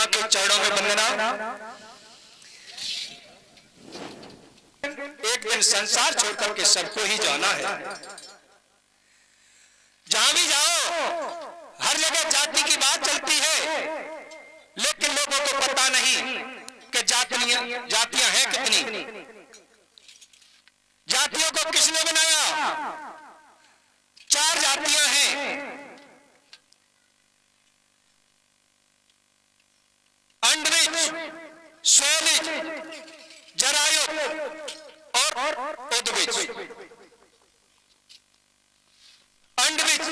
मां के चरणों में वंदना। एक दिन संसार छोड़कर के सबको ही जाना है। जहां भी जाओ हर जगह जाति की बात चलती है, लेकिन लोगों को पता नहीं कि जातियां हैं कितनी। जातियों को किसने बनाया? 4 जातियां हैं। अंडरिच, स्वैलिज, जरायुज और उद्भिज। अंडरिच,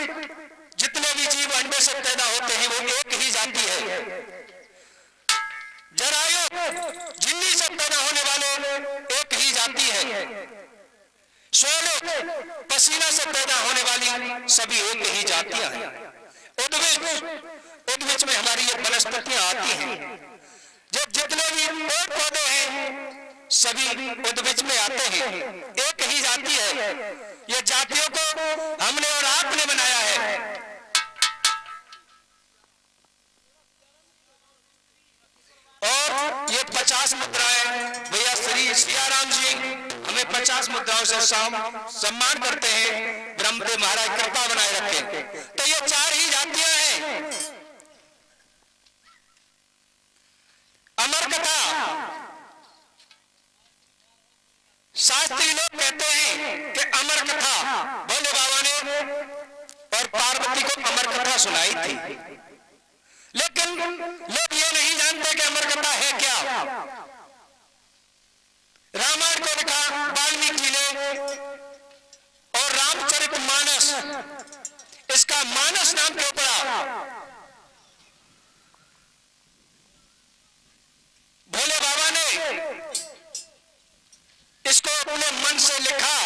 जितने भी जीव अंडे से पैदा होते हैं वो एक ही जाति है। जरायुज, झिल्ली से पैदा होने वाले एक ही जाति है। स्वैलिज, पसीना से पैदा होने वाली सभी एक ही जातियां हैं। उद्भिज में हमारी ये वनस्पतियां आती हैं। जब जितने भी पेड़ पौधे हैं सभी उद्भिज में आते हैं, एक ही जाति है। ये जातियों को हमने और आपने बनाया है। और ये 50 मुद्राएं भैया श्री सियाराम जी हमें 50 मुद्राओं से सम्मान करते हैं। ब्रह्मदेव महाराज कृपा बनाए रखें। तो ये 4 ही जातियां हैं। अमर कथा, शास्त्री लोग कहते हैं कि अमर कथा भोले बाबा ने और पार्वती को अमर कथा सुनाई थी, लेकिन लोग ये नहीं जानते कि अमर कथा है क्या। रामायण को लिखा वाल्मीकि ने और रामचरितमानस, इसका मानस नाम क्यों पड़ा? भोले बाबा ने इसको अपने मन से लिखा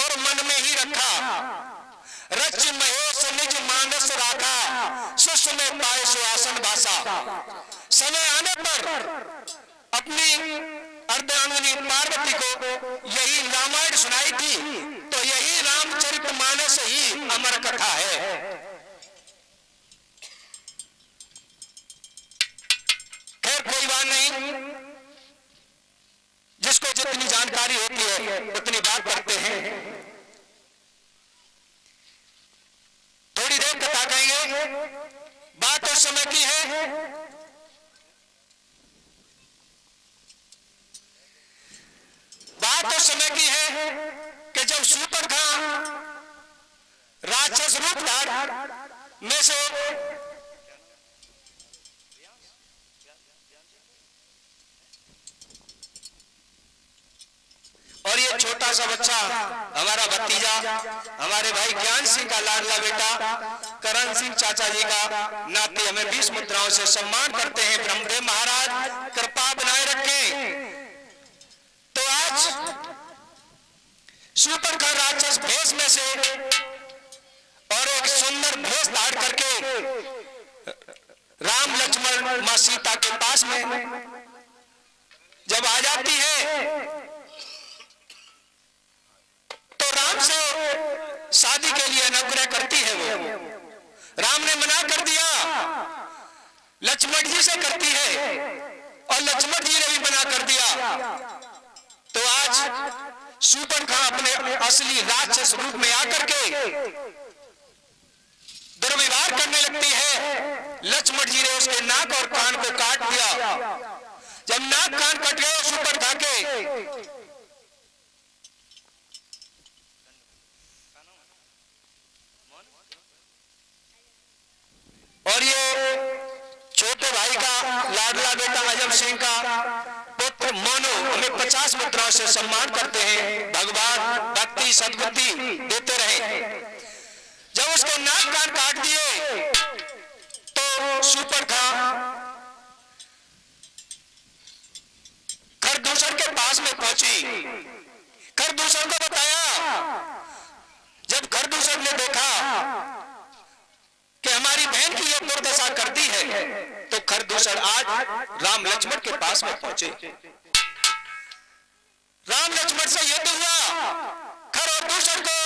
और मन में ही रखा। रच महेश निज मानस राखा, सुस में पाए सुहासन भाषा। समय आने पर अपनी अर्धांगिनी पार्वती को यही रामायण सुनाई थी, तो यही रामचरितमानस ही अमर कथा है। खैर कोई बात नहीं, जिसको जितनी जानकारी होती है उतनी बात करते हैं। थोड़ी देर कथा कहेंगे। बात उस समय की है कि जब शूर्पणखा राक्षस रूप धारण में से और ये छोटा सा बच्चा हमारा भतीजा हमारे भाई ज्ञान सिंह का लाडला बेटा करण सिंह चाचा जी का नाते हमें 20 मुद्राओं से सम्मान करते हैं। ब्रह्मदेव महाराज कृपा बनाए रखें। तो आज शूर्पणखा राक्षस भेष में से और एक सुंदर भेष धारण करके राम लक्ष्मण मां सीता के पास में जब आ जाती है तो राम से शादी के लिए अनुग्रह करती है। वो राम ने मना कर दिया, लक्ष्मण जी से करती है और लक्ष्मण जी ने भी मना कर दिया। तो आज शूर्पणखा अपने असली राक्षस रूप में आकर के दुर्व्यवहार करने लगती है। लक्ष्मण जी ने उसके नाक और कान को काट दिया। जब नाक कान कट गए शूर्पणखा के, और ये छोटे भाई का लाडला बेटा अजब सिंह का पुत्र मोनू हमें 50 मुद्राओं से सम्मान करते हैं। भगवान भक्ति सद्बुद्धि देते रहे। जब उसके नाक कान काट दिए तो शूर्पणखा खरदूषण के पास में पहुंची। खरदूषण को बताया। जब खरदूषण ने देखा कि हमारी बहन की ये दुर्दशा कर दी है, तो खरदूषण आज राम लक्ष्मण के पास में पहुंचे। राम लक्ष्मण से युद्ध हुआ। खरदूषण को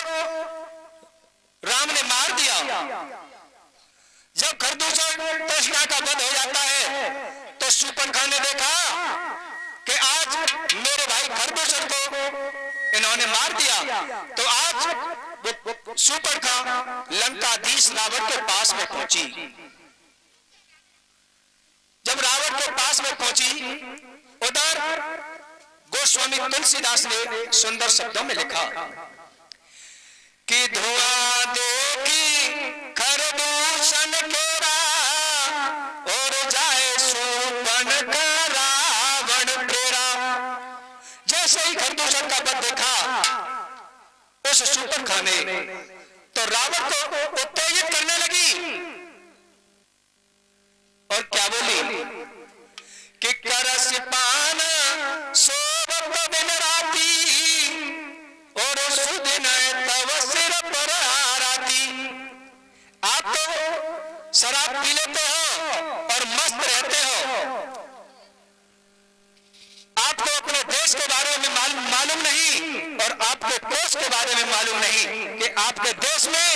राम ने मार दिया। जब खरदूषण तृष्णा का वध हो जाता है शूर्पणखा ने देखा कि आज मेरे भाई खरदूषण को इन्होंने मार दिया, तो आज शूर्पणखा लंकाधीश रावण के पास में पहुंची। जब रावण के पास में पहुंची, उधर गोस्वामी तुलसीदास ने सुंदर शब्दों में लिखा कि धुआं देखी खरदूषण केरा और जाए शूर्पणखा रावण तेरा। जैसे ही खरदूषण का वध देखा उस शूर्पणखा ने, तो रावण को उत्तेजित करने लगी और क्या बोली कि करस पान सोवत दिन राती और सुदिन तव सिर पर आराती। आप तो शराब पी लेते हो और मस्त रहते हो, आपको अपने देश के बारे में मालूम नहीं और आपके कोष के बारे में मालूम नहीं कि आपके देश में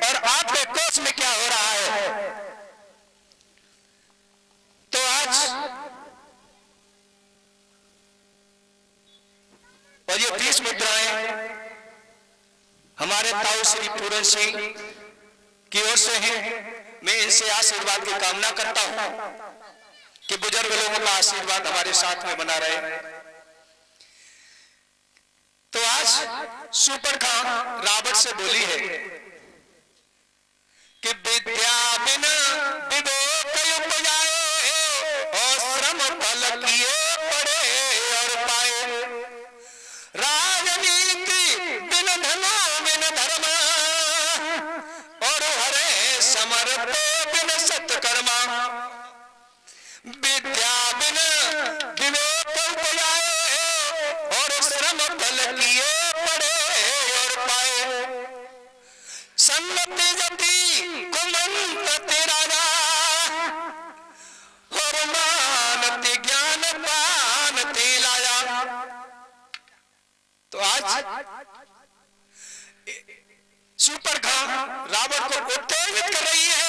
और आपके कोष में क्या हो रहा है। तो आज और ये 20 मुद्राएं हमारे ताऊ श्री पूरन सिंह की ओर से हैं। मैं इनसे आशीर्वाद की कामना करता हूं कि बुजुर्ग लोगों का आशीर्वाद हमारे साथ में बना रहे। तो आज शूर्पणखा रावण से बोली है कि विद्या बिना विवेक उपजाए और श्रम फल किए पड़े और पाए। राजनीति बिन धनो बिन धर्म और हरे समर्थ बिन सत्कर्मा। विद्या बिन विवेक उपजाए और श्रम फल किए पड़े और पाए। सन्नति जति कुमंत्रति राजा और मानति ज्ञान पानति लाया। तो आज शूर्पणखा रावण को उत्तेजित कर रही है,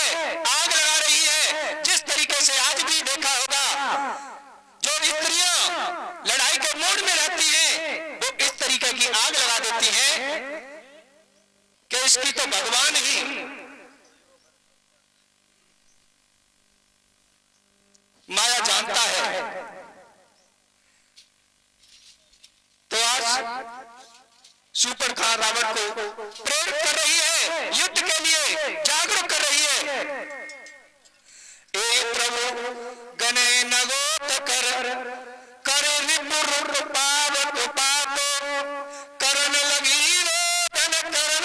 आग लगा रही है। जिस तरीके से आज भी देखा होगा, जो स्त्रियां लड़ाई के मूड में रहती हैं वो इस तरीके की आग लगा देती हैं कि इसकी तो भगवान ही माया जानता है। तो आज शूर्पणखा रावण को प्रेरित कर रही है, युद्ध के लिए जागरूक कर रही है। ए प्रभु गणे नगोत कर रिपुर पावत पाप करण लगी रोदन करण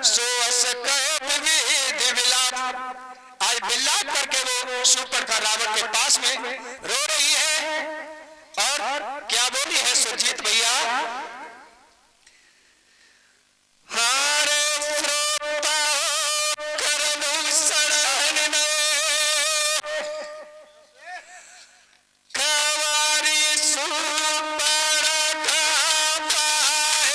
सोअस कह विविध विलाप। आज विलाप करके वो शूर्पणखा रावण के पास में रो रही है और क्या बोली है सुरजीत भैया? हारे श्रोता खरदूषण कवारी शूर्पणखा पाए।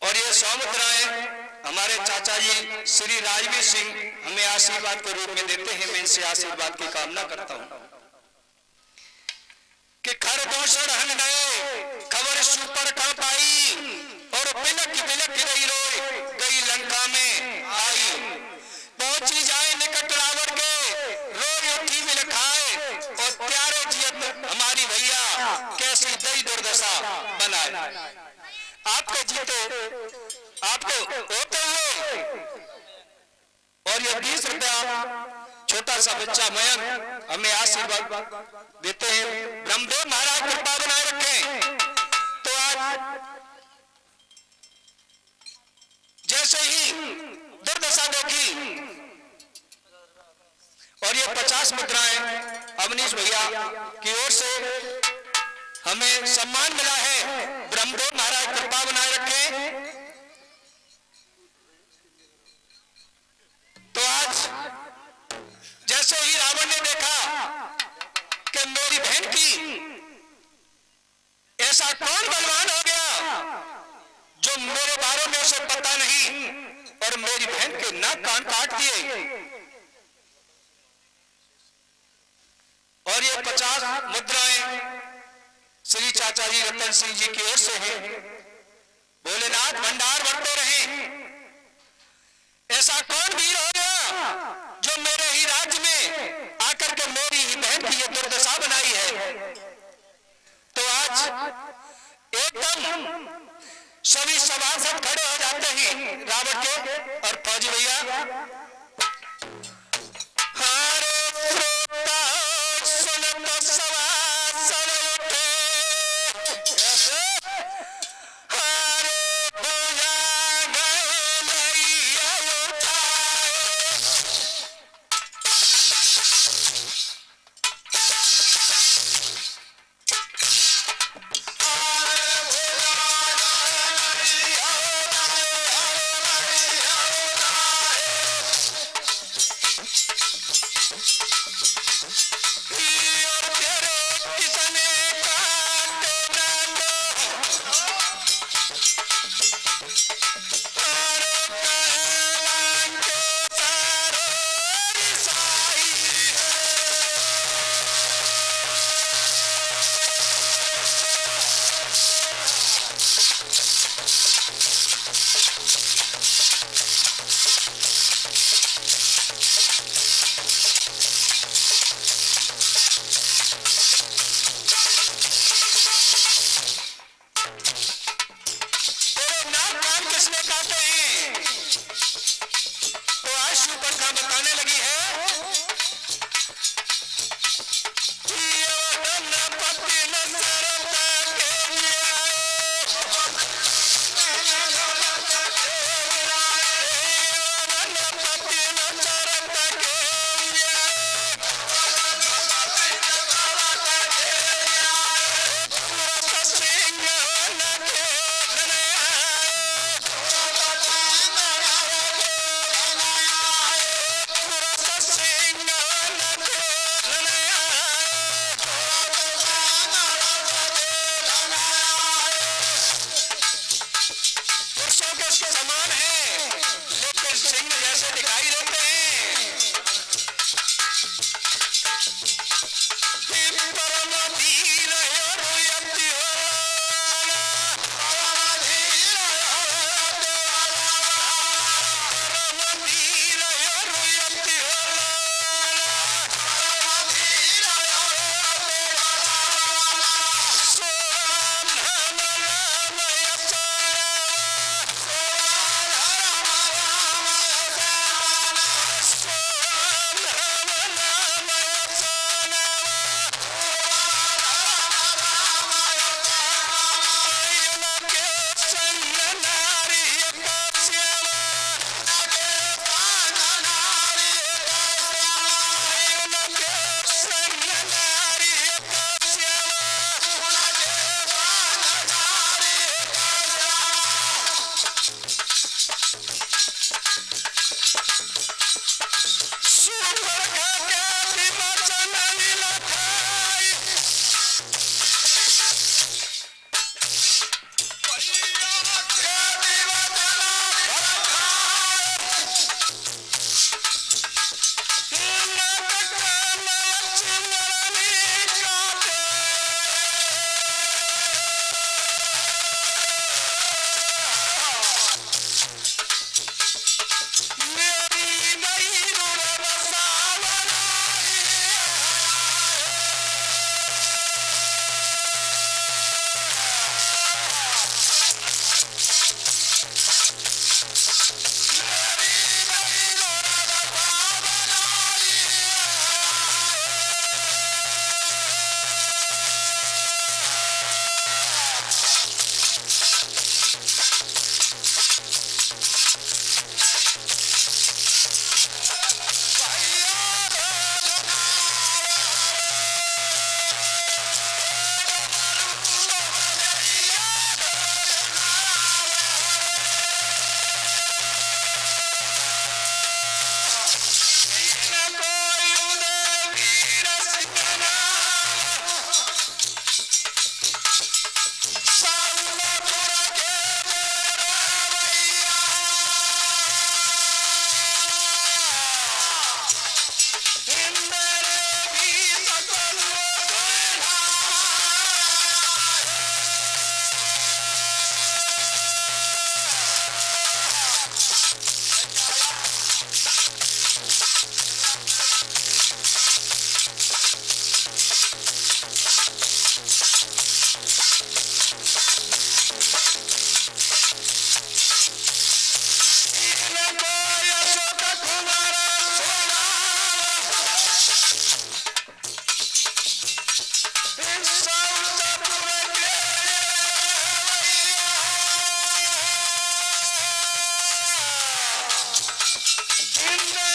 और ये 100 मुद्राएं हमारे चाचा जी श्री राजवीर सिंह हमें आशीर्वाद के रूप में देते हैं। मैं इनसे आशीर्वाद की कामना करता हूं कि खर दूषण हन गए खबर सुपर कर पाई और बिलक बिलक रही रोए गई लंका में आई। पहुंची जाए निकट रावण के रोए उठी बिलखाए और प्यारे जियत हमारी भैया कैसी दई दुर्दशा बनाए। आपके जीते आपको होते हुए और ये 20 रुपया छोटा सा बच्चा मयंक हमें आशीर्वाद देते हैं। ब्रह्मदेव महाराज कृपा बनाए रखें। तो आज जैसे ही दुर्दशा देखी और ये 50 मुद्राएं अवनीश भैया की ओर से हमें सम्मान मिला है। ब्रह्मदेव महाराज कृपा बनाए रखें। तो आज जैसे ही रावण ने देखा कि मेरी बहन की ऐसा कौन बलवान हो गया जो मेरे बारे में उसे पता नहीं और मेरी बहन के नाक कान काट दिए। और ये 50 मुद्राएं श्री चाचा जी रतन सिंह जी की ओर से है। भोलेनाथ भंडार बढ़ते रहे। ऐसा कौन वीर हो गया जो मेरे ही राज्य में आकर के मेरी ही बहन की ये दुर्दशा बनाई है। तो आज एकदम सभी सभासद खड़े हो जाते हैं रावण के और फौजी भैया In the